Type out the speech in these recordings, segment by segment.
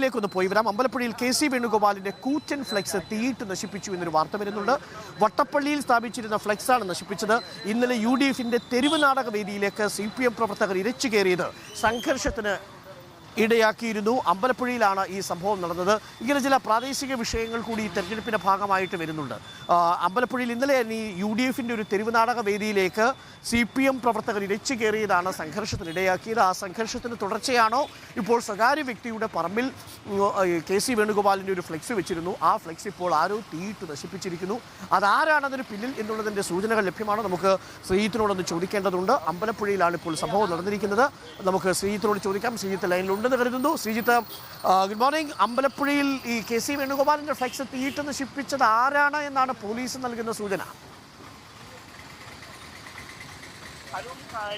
അമ്പലപ്പുഴയിലേക്കൊന്ന് പോയി വരാം. അമ്പലപ്പുഴയിൽ KC വേണുഗോപാലിന്റെ കൂറ്റൻ ഫ്ലെക്സ് തീയിട്ട് നശിപ്പിച്ചു എന്നൊരു വാർത്ത വരുന്നുണ്ട്. വട്ടപ്പള്ളിയിൽ സ്ഥാപിച്ചിരുന്ന ഫ്ലെക്സാണ് നശിപ്പിച്ചത്. ഇന്നലെ UDFന്റെ തെരുവ് നാടക വേദിയിലേക്ക് CPM പ്രവർത്തകർ ഇരച്ചു കയറിയത് സംഘർഷത്തിന് ഇടയാക്കിയിരുന്നു. അമ്പലപ്പുഴയിലാണ് ഈ സംഭവം നടന്നത്. ഇങ്ങനെ ചില പ്രാദേശിക വിഷയങ്ങൾ കൂടി ഈ തെരഞ്ഞെടുപ്പിൻ്റെ ഭാഗമായിട്ട് വരുന്നുണ്ട്. അമ്പലപ്പുഴയിൽ ഇന്നലെ ഈ UDFന്റെ ഒരു തെരുവ് നാടക വേദിയിലേക്ക് CPM പ്രവർത്തകർ ഇരച്ചു കയറിയതാണ് സംഘർഷത്തിനിടയാക്കിയത്. ആ സംഘർഷത്തിന് തുടർച്ചയാണോ ഇപ്പോൾ സ്വകാര്യ വ്യക്തിയുടെ പറമ്പിൽ KC വേണുഗോപാലിൻ്റെ ഒരു ഫ്ലെക്സ് വെച്ചിരുന്നു. ആ ഫ്ലെക്സ് ഇപ്പോൾ ആരോ തീയിട്ട് നശിപ്പിച്ചിരിക്കുന്നു. അതാരാണ് അതിന് പിന്നിൽ എന്നുള്ളതിൻ്റെ സൂചനകൾ ലഭ്യമാണ്. നമുക്ക് ശ്രീജിത്തിനോടൊന്ന് ചോദിക്കേണ്ടതുണ്ട്. അമ്പലപ്പുഴയിലാണ് ഇപ്പോൾ സംഭവം നടന്നിരിക്കുന്നത്. നമുക്ക് ശ്രീജിത്തിനോട് ചോദിക്കാം. ശ്രീജിത്ത് ലൈനിലുണ്ടെന്ന് കരുതുന്നു. Sreejith, good morning. അമ്പലപ്പുഴയിൽ ഈ KC വേണുഗോപാലിൻ്റെ ഫ്ലെക്സ് തീയിട്ട് നശിപ്പിച്ചത് ആരാണ് എന്നാണ് പോലീസ് നൽകുന്ന സൂചന?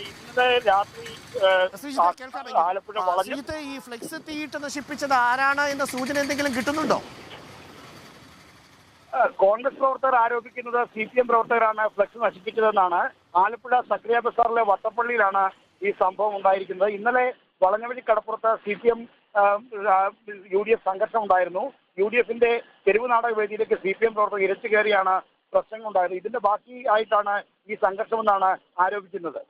ഇന്നലെ രാത്രി ഈ ഫ്ലെക്സ് തീയിട്ട് നശിപ്പിച്ചത് ആരാണ് എന്ന സൂചന എന്തെങ്കിലും കിട്ടുന്നുണ്ടോ? കോൺഗ്രസ് പ്രവർത്തകർ ആരോപിക്കുന്നത് CPM പ്രവർത്തകരാണ് ഫ്ലെക്സ് നശിപ്പിച്ചതെന്നാണ്. ആലപ്പുഴ സക്രിയ ബസാറിലെ വട്ടപ്പള്ളിയിലാണ് ഈ സംഭവം ഉണ്ടായിരിക്കുന്നത്. ഇന്നലെ വളഞ്ഞവഴി കടപ്പുറത്ത് CPM UDF സംഘർഷം ഉണ്ടായിരുന്നു. UDFന്റെ തെരുവ് നാടക വേദിയിലേക്ക് CPM പ്രവർത്തകർ ഇരച്ചു കയറിയാണ് പ്രശ്നങ്ങൾ ഉണ്ടായത്. ഇതിന്റെ ബാക്കി ആയിട്ടാണ് ഈ സംഘർഷമെന്നാണ് ആരോപിക്കുന്നത്.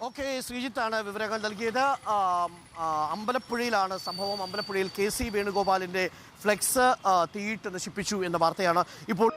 ഓക്കെ, ശ്രീജിത്താണ് വിവരങ്ങൾ നൽകിയത്. അമ്പലപ്പുഴയിലാണ് സംഭവം. അമ്പലപ്പുഴയിൽ KC വേണുഗോപാലിന്റെ ഫ്ലെക്സ് തീയിട്ട് നശിപ്പിച്ചു എന്ന വാർത്തയാണ് ഇപ്പോൾ